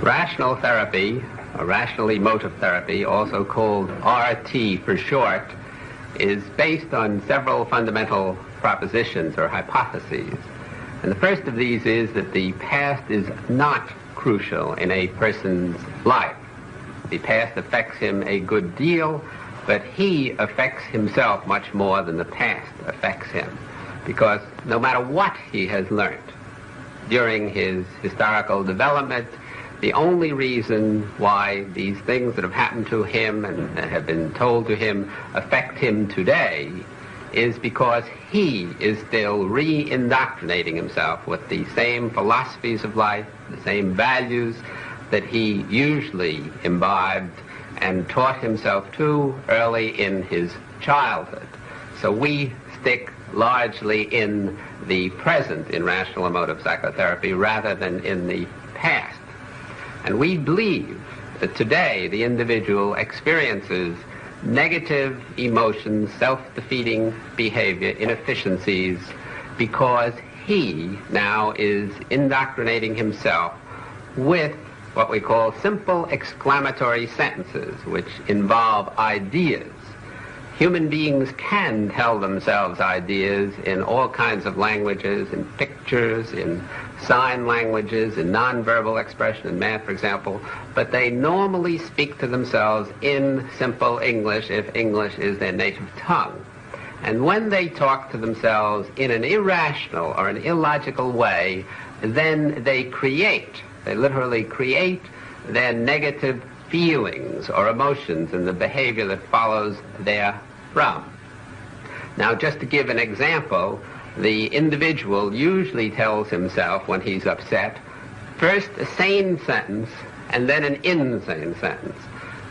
Rational therapy, or rational emotive therapy, also called RT for short, is based on several fundamental propositions or hypotheses. And the first of these is that the past is not crucial in a person's life. The past affects him a good deal, but he affects himself much more than the past affects him. Because no matter what he has learned during his historical development, the only reason why these things that have happened to him and have been told to him affect him today is because he is still re-indoctrinating himself with the same philosophies of life, the same values that he usually imbibed and taught himself to early in his childhood. So we stick largely in the present in rational emotive psychotherapy rather than in the past. And we believe that today the individual experiences negative emotions, self-defeating behavior, inefficiencies, because he now is indoctrinating himself with what we call simple exclamatory sentences, which involve ideas. Human beings can tell themselves ideas in all kinds of languages, in pictures, in sign languages, in nonverbal expression, in math, for example, but they normally speak to themselves in simple English, if English is their native tongue. And when they talk to themselves in an irrational or an illogical way, then they literally create their negative feelings or emotions and the behavior that follows therefrom. Now, just to give an example, the individual usually tells himself when he's upset, first a sane sentence and then an insane sentence.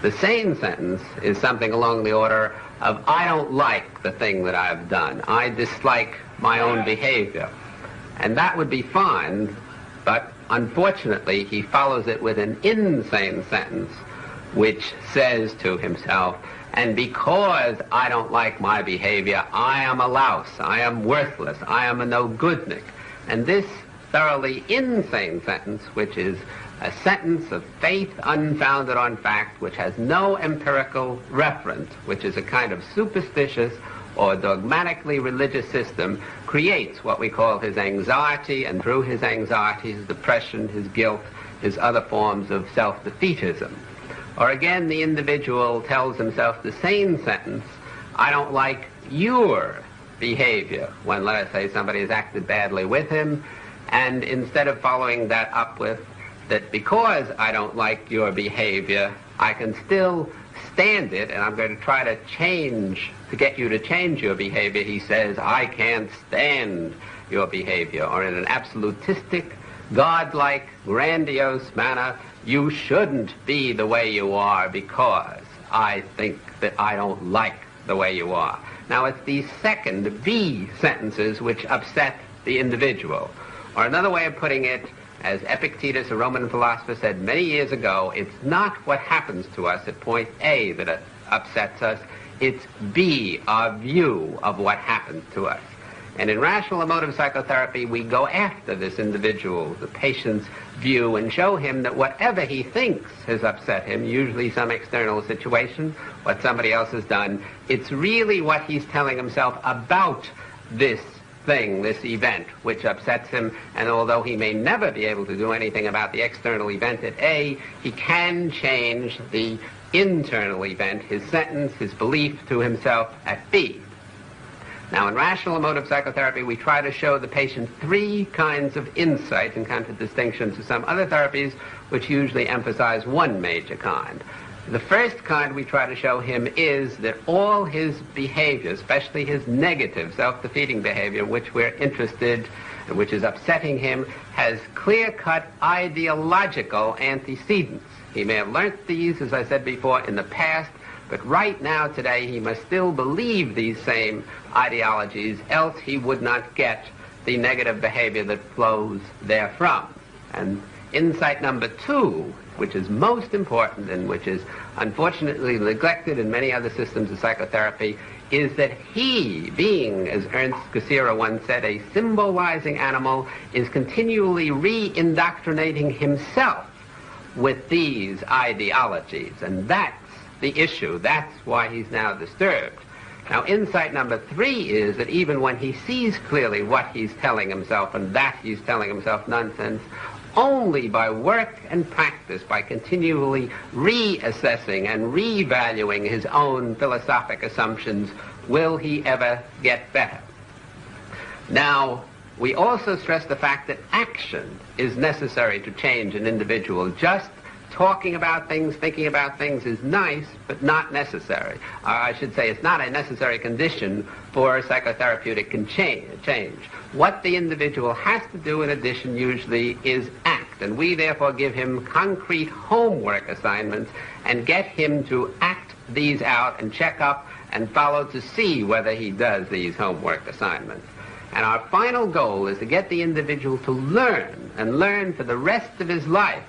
The sane sentence is something along the order of, I don't like the thing that I've done. I dislike my own behavior. And that would be fine, but unfortunately he follows it with an insane sentence which says to himself, and because I don't like my behavior, I am a louse, I am worthless, I am a no-goodnik. And this thoroughly insane sentence, which is a sentence of faith unfounded on fact, which has no empirical reference, which is a kind of superstitious or dogmatically religious system, creates what we call his anxiety, and through his anxiety, his depression, his guilt, his other forms of self-defeatism. Or again, the individual tells himself the same sentence, I don't like your behavior, when, let us say, somebody has acted badly with him, and instead of following that up with that because I don't like your behavior, I can still stand it, and I'm going to try to get you to change your behavior, he says, I can't stand your behavior. Or in an absolutistic, godlike, grandiose manner, you shouldn't be the way you are because I think that I don't like the way you are. Now, it's these second B sentences which upset the individual. Or another way of putting it, as Epictetus, a Roman philosopher, said many years ago, it's not what happens to us at point A that upsets us, it's B, our view of what happens to us. And in rational emotive psychotherapy, we go after this individual, the patient's view, and show him that whatever he thinks has upset him, usually some external situation, what somebody else has done, it's really what he's telling himself about this thing, this event, which upsets him. And although he may never be able to do anything about the external event at A, he can change the internal event, his sentence, his belief to himself at B. Now, in rational emotive psychotherapy, we try to show the patient three kinds of insight, in contradistinction to some other therapies, which usually emphasize one major kind. The first kind we try to show him is that all his behavior, especially his negative self-defeating behavior, which we're interested in, which is upsetting him, has clear-cut ideological antecedents. He may have learnt these, as I said before, in the past, but right now, today, he must still believe these same ideologies, else he would not get the negative behavior that flows therefrom. And insight number two, which is most important and which is unfortunately neglected in many other systems of psychotherapy, is that he, being, as Ernst Cassirer once said, a symbolizing animal, is continually re-indoctrinating himself with these ideologies. And that's the issue. That's why he's now disturbed. Now, insight number 3 is that even when he sees clearly what he's telling himself and that he's telling himself nonsense, only by work and practice, by continually reassessing and revaluing his own philosophic assumptions, will he ever get better. Now, we also stress the fact that action is necessary to change an individual. Just talking about things, thinking about things is nice, but not necessary. I should say it's not a necessary condition for psychotherapeutic change. What the individual has to do in addition usually is act, and we therefore give him concrete homework assignments and get him to act these out and check up and follow to see whether he does these homework assignments. And our final goal is to get the individual to learn, and learn for the rest of his life,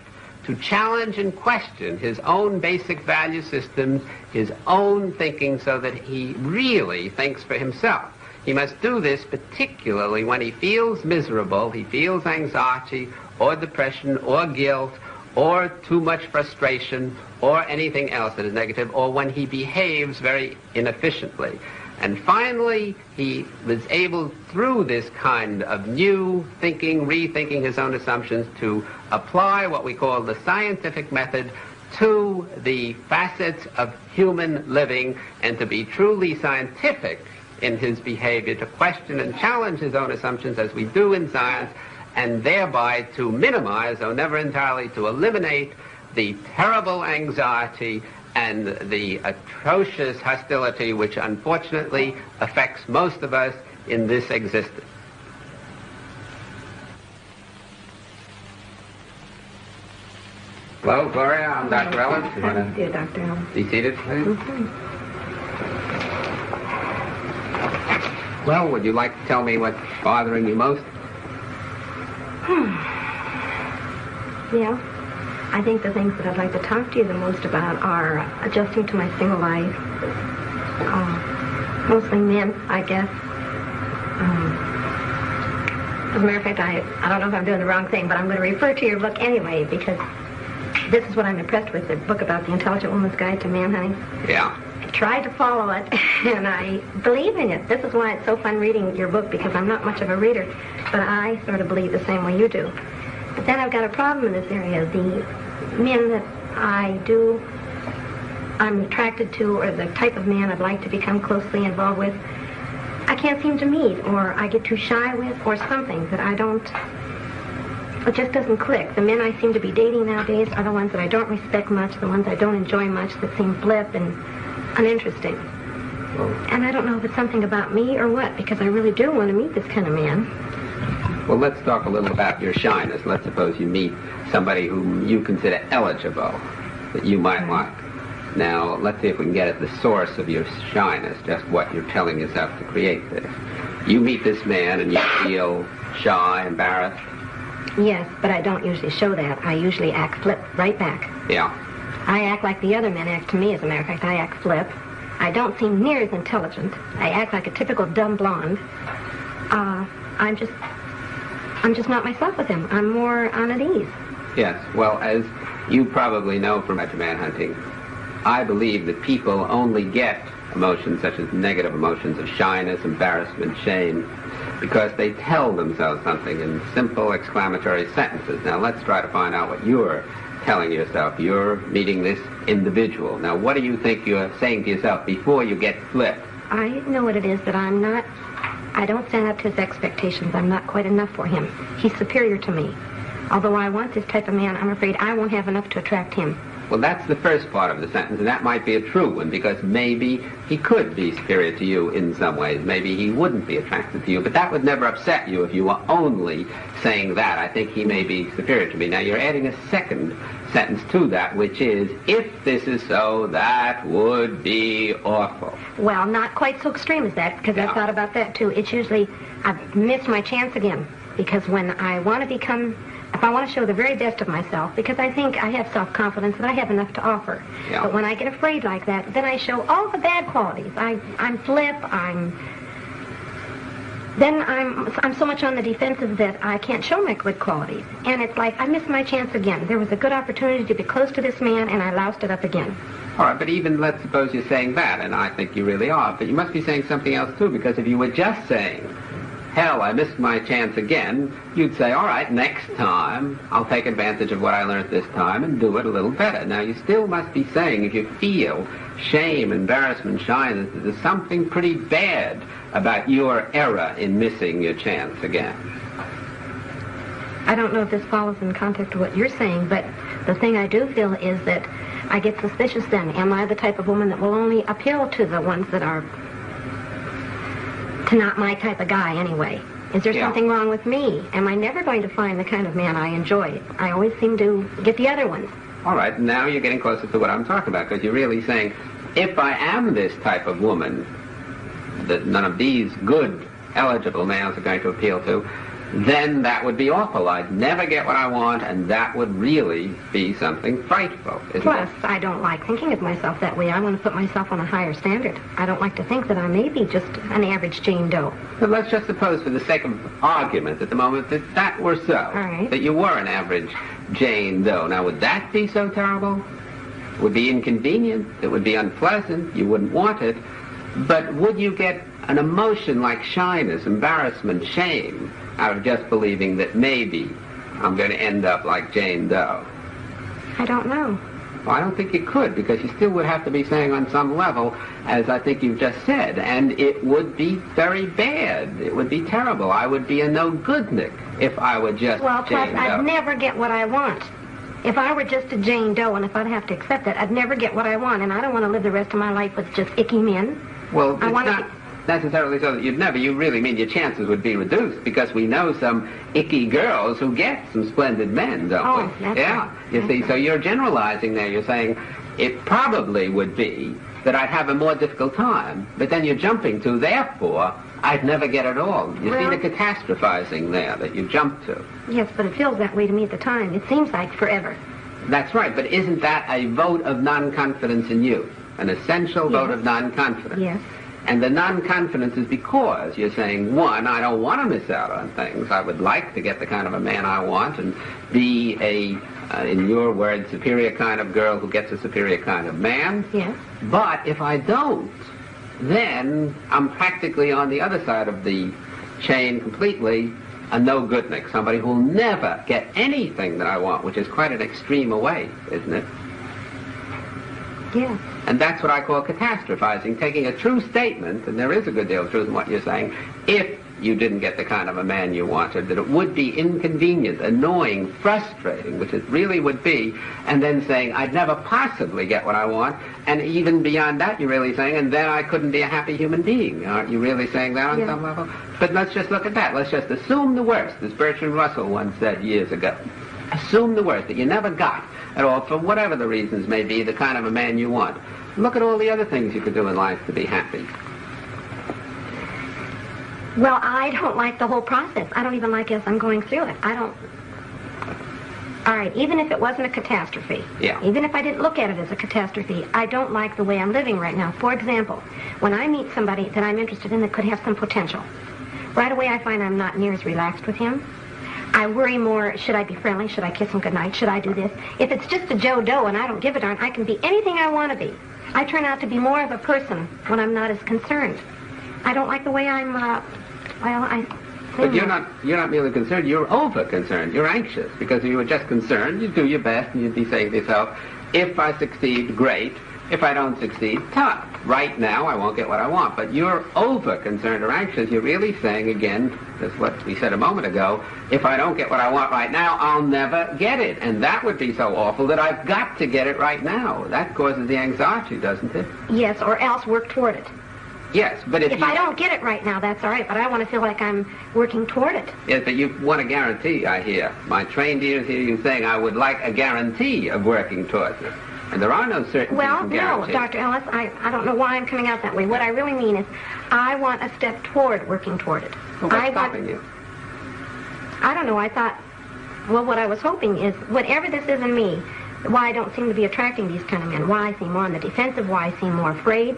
to challenge and question his own basic value systems, his own thinking, so that he really thinks for himself. He must do this particularly when he feels miserable, he feels anxiety or depression or guilt or too much frustration or anything else that is negative, or when he behaves very inefficiently. And finally, he was able, through this kind of new thinking, rethinking his own assumptions, to apply what we call the scientific method to the facets of human living, and to be truly scientific in his behavior, to question and challenge his own assumptions as we do in science, and thereby to minimize, though never entirely to eliminate, the terrible anxiety and the atrocious hostility which unfortunately affects most of us in this existence. Hello, Gloria. I'm Dr. Ellis. You want to Dr. Ellis. Be seated, please? Mm-hmm. Well, would you like to tell me what's bothering you most? Yeah. I think the things that I'd like to talk to you the most about are adjusting to my single life. Mostly men, I guess. As a matter of fact, I don't know if I'm doing the wrong thing, but I'm going to refer to your book anyway, because this is what I'm impressed with, the book about the Intelligent Woman's Guide to Manhunting. Yeah. I tried to follow it, and I believe in it. This is why it's so fun reading your book, because I'm not much of a reader, but I sort of believe the same way you do. But then I've got a problem in this area. The men that I'm attracted to, or the type of man I'd like to become closely involved with, I can't seem to meet, or I get too shy with, or something that it just doesn't click. The men I seem to be dating nowadays are the ones that I don't respect much, the ones I don't enjoy much, that seem blip and uninteresting. And I don't know if it's something about me or what, because I really do want to meet this kind of man. Well, let's talk a little about your shyness. Let's suppose you meet somebody whom you consider eligible, that you might like. Now, let's see if we can get at the source of your shyness, just what you're telling yourself to create this. You meet this man and you feel shy, embarrassed? Yes, but I don't usually show that. I usually act flip right back. Yeah. I act like the other men act to me, as a matter of fact. I act flip. I don't seem near as intelligent. I act like a typical dumb blonde. I'm just not myself with him. I'm more on at ease. Yes. Well, as you probably know from manhunting, I believe that people only get emotions such as negative emotions of shyness, embarrassment, shame, because they tell themselves something in simple exclamatory sentences. Now, let's try to find out what you're telling yourself. You're meeting this individual. Now, what do you think you're saying to yourself before you get flipped? I know what it is, that I don't stand up to his expectations. I'm not quite enough for him. He's superior to me. Although I want this type of man, I'm afraid I won't have enough to attract him. Well, that's the first part of the sentence, and that might be a true one, because maybe he could be superior to you in some ways. Maybe he wouldn't be attracted to you, but that would never upset you if you were only saying that. I think he may be superior to me. Now, you're adding a second sentence to that, which is, if this is so, that would be awful. Well, not quite so extreme as that, because I've thought about that, too. It's usually, I've missed my chance again, because when I want to if I want to show the very best of myself, because I think I have self-confidence that I have enough to offer. Yeah. But when I get afraid like that, then I show all the bad qualities. I'm flip, I'm then I'm so much on the defensive that I can't show my good qualities. And it's like, I missed my chance again. There was a good opportunity to be close to this man, and I loused it up again. All right, but even let's suppose you're saying that, and I think you really are, but you must be saying something else too, because if you were just saying, hell, I missed my chance again, you'd say, all right, next time I'll take advantage of what I learned this time and do it a little better. Now, you still must be saying, if you feel shame, embarrassment, shyness, there's something pretty bad about your error in missing your chance again. I don't know if this follows in context to what you're saying, but the thing I do feel is that I get suspicious then. Am I the type of woman that will only appeal to the ones that are to not my type of guy anyway? Is there something wrong with me? Am I never going to find the kind of man I enjoy? I always seem to get the other ones. All right, now you're getting closer to what I'm talking about, because you're really saying, if I am this type of woman that none of these good, eligible males are going to appeal to, then that would be awful. I'd never get what I want, and that would really be something frightful, isn't it? Plus, I don't like thinking of myself that way. I want to put myself on a higher standard. I don't like to think that I may be just an average Jane Doe. But let's just suppose, for the sake of argument at the moment, that that were so. All right. That you were an average Jane Doe. Now, would that be so terrible? It would be inconvenient. It would be unpleasant. You wouldn't want it. But would you get an emotion like shyness, embarrassment, shame out of just believing that maybe I'm going to end up like Jane Doe? I don't know. Well, I don't think you could, because you still would have to be saying on some level, as I think you've just said, and it would be very bad. It would be terrible. I would be a no-goodnik if I were just Jane Doe. I'd never get what I want. If I were just a Jane Doe, and if I'd have to accept that, I'd never get what I want, and I don't want to live the rest of my life with just icky men. Well, it's not necessarily so that you'd never. You really mean your chances would be reduced, because we know some icky girls who get some splendid men, don't we? That's right. You see, so you're generalizing there. You're saying it probably would be that I'd have a more difficult time, but then you're jumping to, therefore, I'd never get it all. You see the catastrophizing there that you jump to. Yes, but it feels that way to me at the time. It seems like forever. That's right, but isn't that a vote of non-confidence in you? An essential vote of non-confidence. Yes. And the non-confidence is because you're saying, one, I don't want to miss out on things. I would like to get the kind of a man I want and be a, in your words, superior kind of girl who gets a superior kind of man. Yes. But if I don't, then I'm practically on the other side of the chain completely, a no-goodnik, somebody who'll never get anything that I want, which is quite an extreme away, isn't it? Yes. And that's what I call catastrophizing, taking a true statement, and there is a good deal of truth in what you're saying, if you didn't get the kind of a man you wanted, that it would be inconvenient, annoying, frustrating, which it really would be, and then saying, I'd never possibly get what I want, and even beyond that, you're really saying, and then I couldn't be a happy human being. Aren't you really saying that on some level? But let's just look at that. Let's just assume the worst, as Bertrand Russell once said years ago. Assume the worst, that you never got at all, for whatever the reasons may be, the kind of a man you want. Look at all the other things you could do in life to be happy. Well, I don't like the whole process. I don't even like as I'm going through it. I don't... All right, even if it wasn't a catastrophe, even if I didn't look at it as a catastrophe, I don't like the way I'm living right now. For example, when I meet somebody that I'm interested in that could have some potential, right away I find I'm not near as relaxed with him. I worry more, should I be friendly? Should I kiss him goodnight? Should I do this? If it's just a Joe Doe and I don't give a darn, I can be anything I want to be. I turn out to be more of a person when I'm not as concerned. I don't like the way I'm, But you're not merely concerned, you're over-concerned. You're anxious, because if you were just concerned, you'd do your best and you'd be saying to yourself, if I succeed, great. If I don't succeed, tough. Right now, I won't get what I want. But you're over-concerned or anxious. You're really saying, again, that's what we said a moment ago, if I don't get what I want right now, I'll never get it. And that would be so awful that I've got to get it right now. That causes the anxiety, doesn't it? Yes, or else work toward it. Yes, but if I don't get it right now, that's all right, but I want to feel like I'm working toward it. Yes, but you want a guarantee, I hear. My trained ears hear you saying, I would like a guarantee of working towards it. And there are no certainties and guarantees. No, Dr. Ellis, I don't know why I'm coming out that way. What I really mean is, I want a step toward working toward it. Well, what's stopping you? I don't know, I thought, well, what I was hoping is, whatever this is in me, why I don't seem to be attracting these kind of men, why I seem more on the defensive, why I seem more afraid.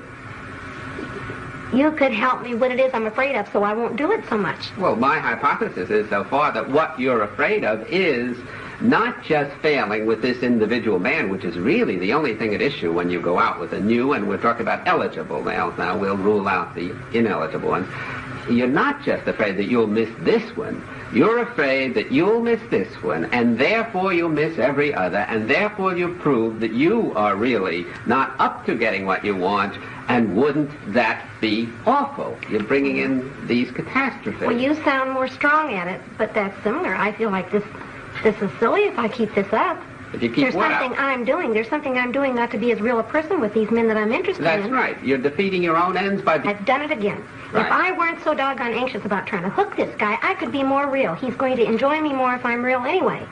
you could help me what it is I'm afraid of so I won't do it so much. Well, my hypothesis is so far that what you're afraid of is not just failing with this individual man, which is really the only thing at issue when you go out with a new, and we're talking about eligible males now, we'll rule out the ineligible ones. You're not just afraid that you'll miss this one. You're afraid that you'll miss this one, and therefore you'll miss every other, and therefore you prove that you are really not up to getting what you want, and wouldn't that be awful? You're bringing in these catastrophes. Well, you sound more strong at it, but that's similar. I feel like this is silly if I keep this up. If you keep There's what something up? I'm doing. There's something I'm doing not to be as real a person with these men that I'm interested in. That's right. You're defeating your own ends by... I've done it again. Right. If I weren't so doggone anxious about trying to hook this guy, I could be more real. He's going to enjoy me more if I'm real anyway.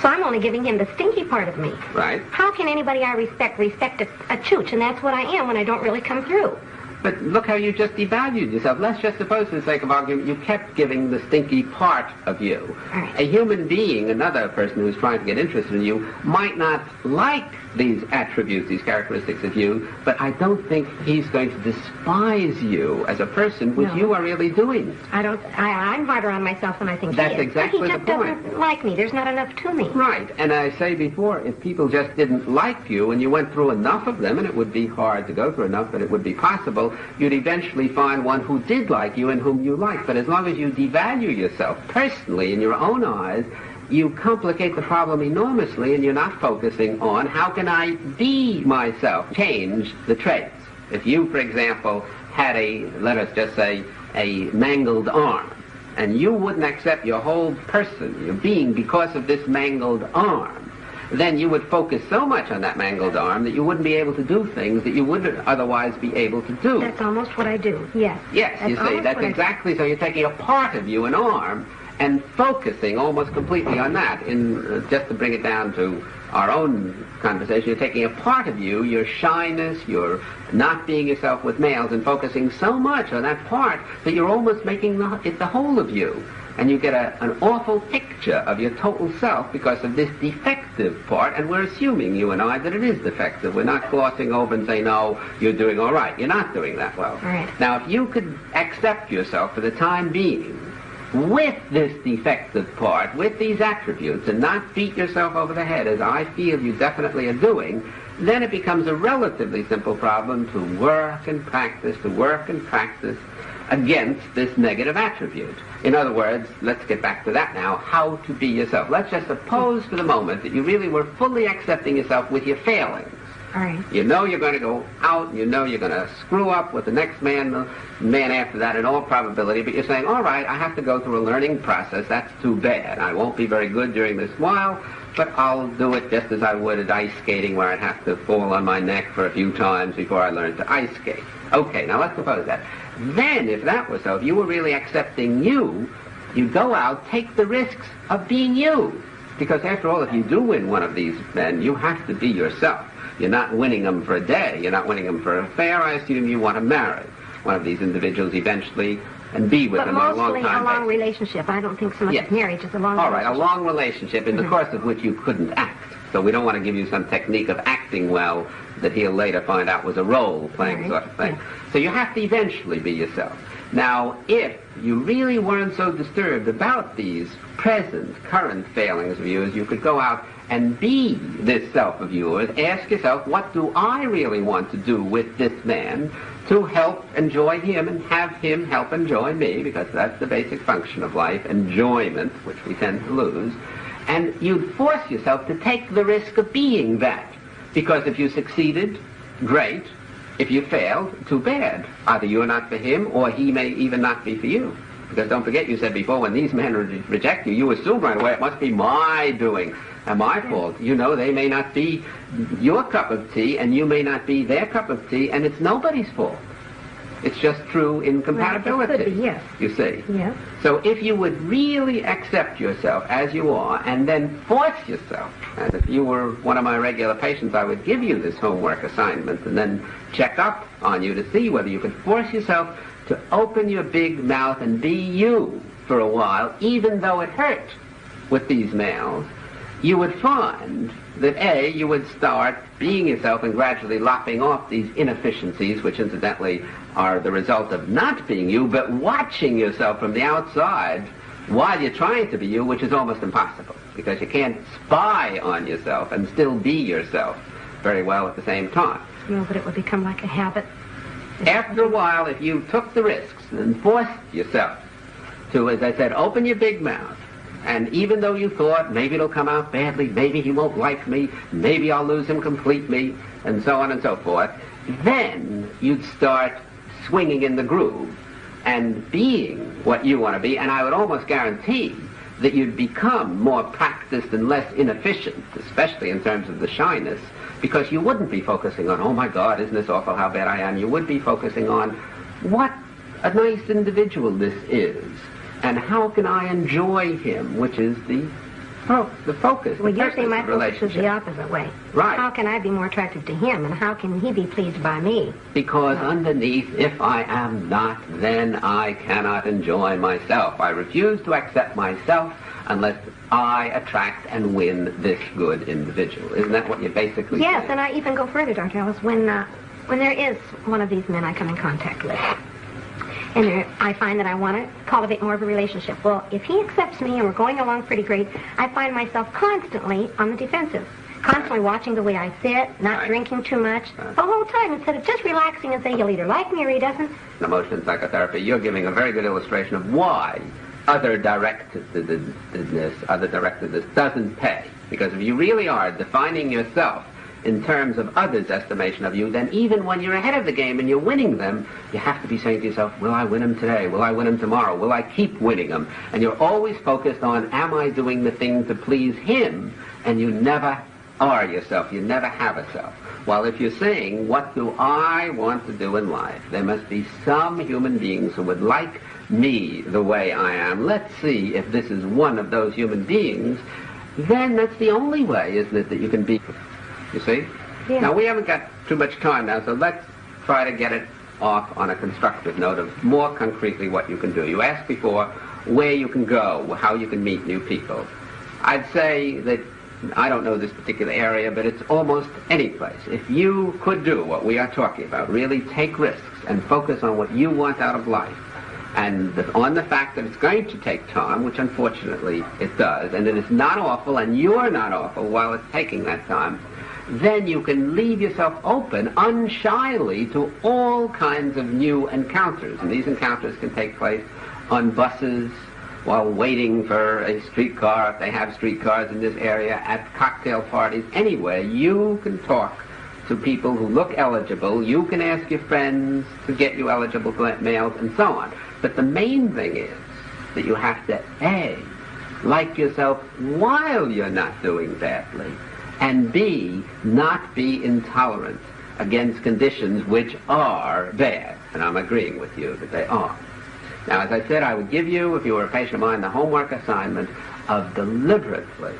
So I'm only giving him the stinky part of me. Right. How can anybody I respect a chooch? And that's what I am when I don't really come through. But look how you just devalued yourself. Let's just suppose, for the sake of argument, you kept giving the stinky part of you. Right. A human being, another person who's trying to get interested in you, might not like these attributes, these characteristics of you, but I don't think he's going to despise you as a person, which No. you are really doing. I'm harder on myself than I think That's he is. exactly But he the just point. doesn't like me. There's not enough to me. Right, and I say before, if people just didn't like you and you went through enough of them, and it would be hard to go through enough, but it would be possible, you'd eventually find one who did like you and whom you liked. But as long as you devalue yourself personally in your own eyes, you complicate the problem enormously, and you're not focusing on how can I be myself, change the traits. If you, for example, had let us just say, a mangled arm, and you wouldn't accept your whole person, your being, because of this mangled arm, then you would focus so much on that mangled arm that you wouldn't be able to do things that you wouldn't otherwise be able to do. That's almost what I do, yes. Yes, you see, that's exactly so. You're taking a part of you, an arm, and focusing almost completely on that. Just to bring it down to our own conversation, you're taking a part of you, your shyness, your not being yourself with males, and focusing so much on that part that you're almost making it the whole of you. And you get an awful picture of your total self because of this defective part, and we're assuming, you and I, that it is defective. We're not glossing over and saying, no, you're doing all right. You're not doing that well. Right. Now, if you could accept yourself for the time being with this defective part, with these attributes, and not beat yourself over the head, as I feel you definitely are doing, then it becomes a relatively simple problem to work and practice against this negative attribute. In other words, let's get back to that now, how to be yourself. Let's just suppose for the moment that you really were fully accepting yourself with your failings. All right. You know you're going to go out, you know you're going to screw up with the next man, the man after that in all probability, but you're saying, all right, I have to go through a learning process, that's too bad. I won't be very good during this while, but I'll do it just as I would at ice skating, where I'd have to fall on my neck for a few times before I learned to ice skate. Okay, now let's suppose that. Then, if that was so, if you were really accepting you, you'd go out, take the risks of being you. Because after all, if you do win one of these men, you have to be yourself. You're not winning them for a day. You're not winning them for an affair. I assume you want to marry one of these individuals eventually and be with them on a long time. But mostly a long relationship. I don't think so much Yes. as marriage is a long All relationship. right, a long relationship in the course of which you couldn't act. So we don't want to give you some technique of acting well that he'll later find out was a role-playing sort of thing. So you have to eventually be yourself. Now, if you really weren't so disturbed about these current failings of yours, you could go out and be this self of yours. Ask yourself, what do I really want to do with this man to help enjoy him and have him help enjoy me, because that's the basic function of life, enjoyment, which we tend to lose. And you'd force yourself to take the risk of being that. Because if you succeeded, great. If you failed, too bad. Either you're not for him, or he may even not be for you. Because don't forget, you said before, when these men reject you, you assume right away it must be my doing and my fault. You know, they may not be your cup of tea, and you may not be their cup of tea, and it's nobody's fault. It's just true incompatibility. Well, it could be, yes. You see. Yes. So if you would really accept yourself as you are, and then force yourself, as if you were one of my regular patients, I would give you this homework assignment and then check up on you to see whether you could force yourself to open your big mouth and be you for a while, even though it hurt with these males, you would find that A, you would start being yourself and gradually lopping off these inefficiencies, which incidentally are the result of not being you, but watching yourself from the outside while you're trying to be you, which is almost impossible, because you can't spy on yourself and still be yourself very well at the same time. No, but it would become like a habit. After a while, if you took the risks and forced yourself to, as I said, open your big mouth, and even though you thought maybe it'll come out badly, maybe he won't like me, maybe I'll lose him completely, and so on and so forth, then you'd start swinging in the groove and being what you want to be, and I would almost guarantee that you'd become more practiced and less inefficient, especially in terms of the shyness, because you wouldn't be focusing on, oh my God, isn't this awful how bad I am? You would be focusing on what a nice individual this is, and how can I enjoy him, which is the focus. Well, you're saying my focus is the opposite way. Right. How can I be more attractive to him, and how can he be pleased by me? Because underneath, if I am not, then I cannot enjoy myself. I refuse to accept myself unless I attract and win this good individual. Isn't that what you're basically saying? Yes, and I even go further, Dr. Ellis. When there is one of these men I come in contact with, and I find that I want to cultivate more of a relationship. Well, if he accepts me and we're going along pretty great, I find myself constantly on the defensive, constantly watching the way I sit, not drinking too much, the whole time, instead of just relaxing and saying he'll either like me or he doesn't. In emotion psychotherapy, you're giving a very good illustration of why other directedness doesn't pay. Because if you really are defining yourself in terms of others' estimation of you, then even when you're ahead of the game and you're winning them, you have to be saying to yourself, will I win him today? Will I win him tomorrow? Will I keep winning him? And you're always focused on, am I doing the thing to please him? And you never are yourself. You never have a self. While if you're saying, what do I want to do in life? There must be some human beings who would like me the way I am. Let's see if this is one of those human beings. Then that's the only way, isn't it, that you can be... You see? Yeah. Now, we haven't got too much time now, so let's try to get it off on a constructive note of more concretely what you can do. You asked before where you can go, how you can meet new people. I'd say that, I don't know this particular area, but it's almost any place. If you could do what we are talking about, really take risks and focus on what you want out of life, and on the fact that it's going to take time, which unfortunately it does, and that it's not awful and you're not awful while it's taking that time, then you can leave yourself open unshyly to all kinds of new encounters. And these encounters can take place on buses, while waiting for a streetcar, if they have streetcars in this area, at cocktail parties, anywhere. You can talk to people who look eligible. You can ask your friends to get you eligible males and so on. But the main thing is that you have to, A, like yourself while you're not doing badly, and B, not be intolerant against conditions which are bad. And I'm agreeing with you that they are. Now, as I said, I would give you, if you were a patient of mine, the homework assignment of deliberately,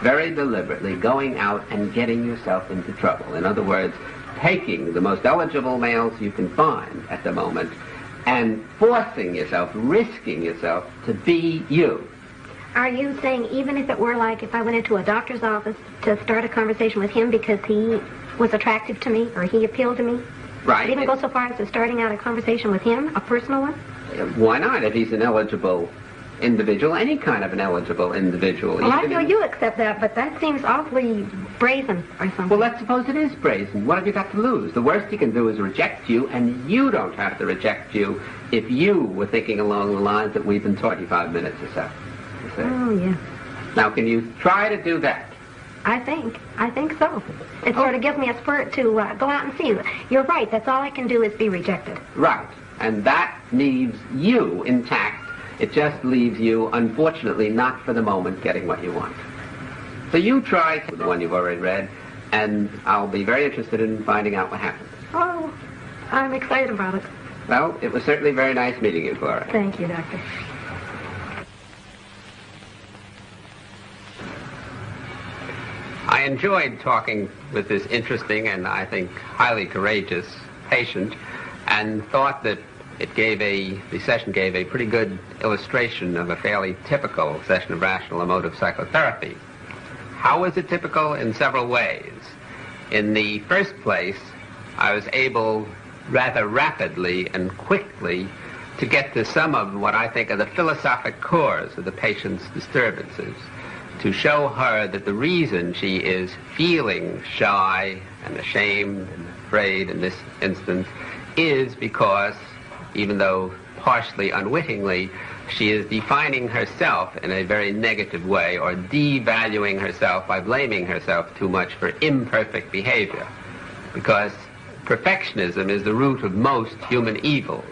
very deliberately going out and getting yourself into trouble. In other words, taking the most eligible males you can find at the moment and forcing yourself, risking yourself to be you. Are you saying even if it were like if I went into a doctor's office to start a conversation with him because he was attractive to me or he appealed to me? Right. I'd even go so far as to starting out a conversation with him, a personal one? Why not? If he's an eligible individual, any kind of an eligible individual. Well, I feel you accept that, but that seems awfully brazen or something. Well, let's suppose it is brazen. What have you got to lose? The worst he can do is reject you, and you don't have to reject you if you were thinking along the lines that we've been 25 minutes or so. Oh, yeah. Now, can you try to do that? I think so. It sort of gives me a spurt to go out and see. You're right. That's all I can do is be rejected. Right. And that leaves you intact. It just leaves you, unfortunately, not for the moment, getting what you want. So you try the one you've already read, and I'll be very interested in finding out what happens. Oh, I'm excited about it. Well, it was certainly very nice meeting you, Gloria. Thank you, Doctor. I enjoyed talking with this interesting and, I think, highly courageous patient, and thought that the session gave a pretty good illustration of a fairly typical session of rational emotive psychotherapy. How was it typical? In several ways. In the first place, I was able rather rapidly and quickly to get to some of what I think are the philosophic cores of the patient's disturbances, to show her that the reason she is feeling shy and ashamed and afraid in this instance is because, even though partially unwittingly, she is defining herself in a very negative way or devaluing herself by blaming herself too much for imperfect behavior. Because perfectionism is the root of most human evils,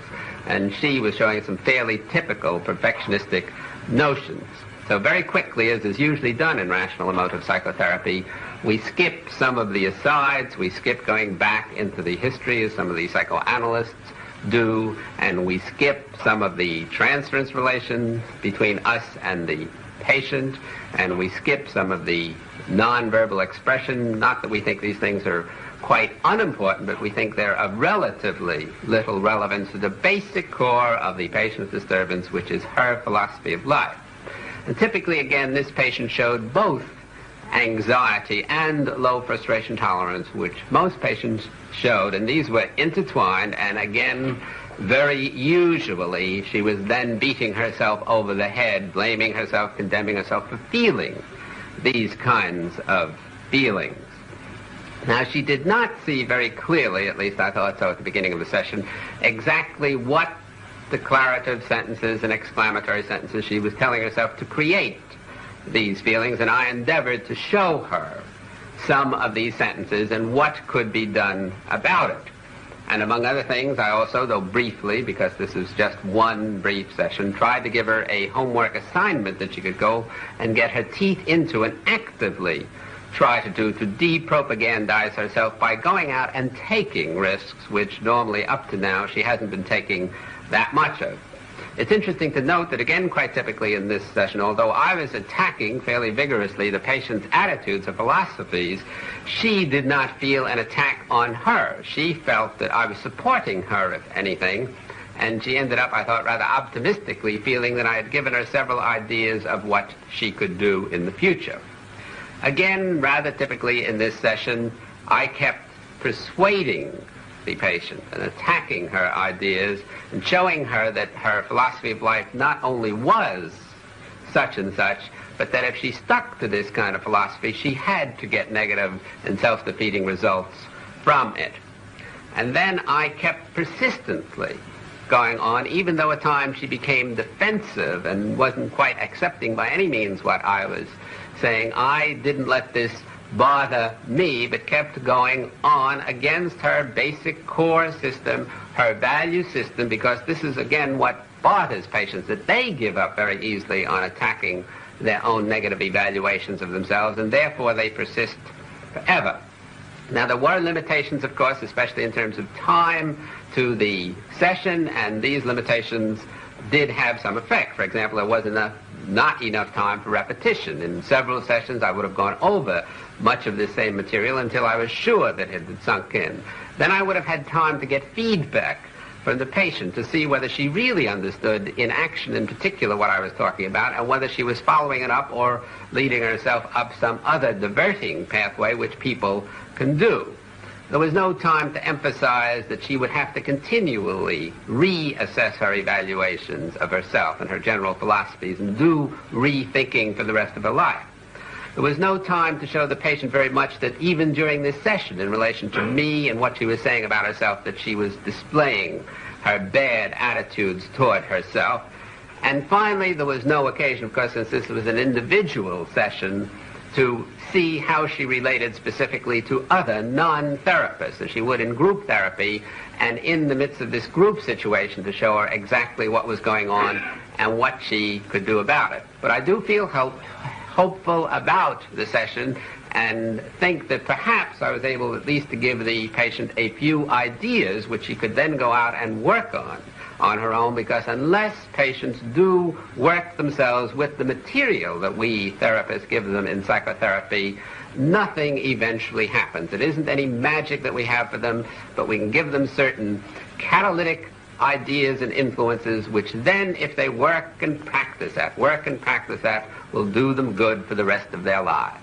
and she was showing some fairly typical perfectionistic notions. So very quickly, as is usually done in rational emotive psychotherapy, we skip some of the asides, we skip going back into the history as some of the psychoanalysts do, and we skip some of the transference relations between us and the patient, and we skip some of the nonverbal expression. Not that we think these things are quite unimportant, but we think they're of relatively little relevance to the basic core of the patient's disturbance, which is her philosophy of life. And typically, again, this patient showed both anxiety and low frustration tolerance, which most patients showed, and these were intertwined, and again, very usually, she was then beating herself over the head, blaming herself, condemning herself for feeling these kinds of feelings. Now, she did not see very clearly, at least I thought so at the beginning of the session, exactly what declarative sentences and exclamatory sentences she was telling herself to create these feelings, and I endeavored to show her some of these sentences and what could be done about it. And among other things, I also, though briefly, because this is just one brief session, tried to give her a homework assignment that she could go and get her teeth into and actively try to do to depropagandize herself by going out and taking risks, which normally up to now she hasn't been taking that much of. It's interesting to note that, again, quite typically in this session, although I was attacking fairly vigorously the patient's attitudes or philosophies, she did not feel an attack on her. She felt that I was supporting her, if anything, and she ended up, I thought, rather optimistically feeling that I had given her several ideas of what she could do in the future. Again, rather typically in this session, I kept persuading the patient and attacking her ideas and showing her that her philosophy of life not only was such and such, but that if she stuck to this kind of philosophy, she had to get negative and self-defeating results from it. And then I kept persistently going on, even though at times she became defensive and wasn't quite accepting by any means what I was saying. I didn't let this bother me, but kept going on against her basic core system, her value system, because this is, again, what bothers patients, that they give up very easily on attacking their own negative evaluations of themselves, and therefore they persist forever. Now, there were limitations, of course, especially in terms of time to the session, and these limitations did have some effect. For example, there was not enough time for repetition. In several sessions, I would have gone over much of this same material until I was sure that it had sunk in. Then I would have had time to get feedback from the patient to see whether she really understood in action in particular what I was talking about, and whether she was following it up or leading herself up some other diverting pathway which people can do. There was no time to emphasize that she would have to continually reassess her evaluations of herself and her general philosophies and do rethinking for the rest of her life. There was no time to show the patient very much that even during this session, in relation to me and what she was saying about herself, that she was displaying her bad attitudes toward herself. And finally, there was no occasion, of course, since this was an individual session, to see how she related specifically to other non-therapists, as she would in group therapy, and in the midst of this group situation to show her exactly what was going on and what she could do about it. But I do feel hopeful about the session and think that perhaps I was able at least to give the patient a few ideas which she could then go out and work on her own, because unless patients do work themselves with the material that we therapists give them in psychotherapy, nothing eventually happens. It isn't any magic that we have for them, but we can give them certain catalytic ideas and influences which then, if they work and practice at, will do them good for the rest of their lives.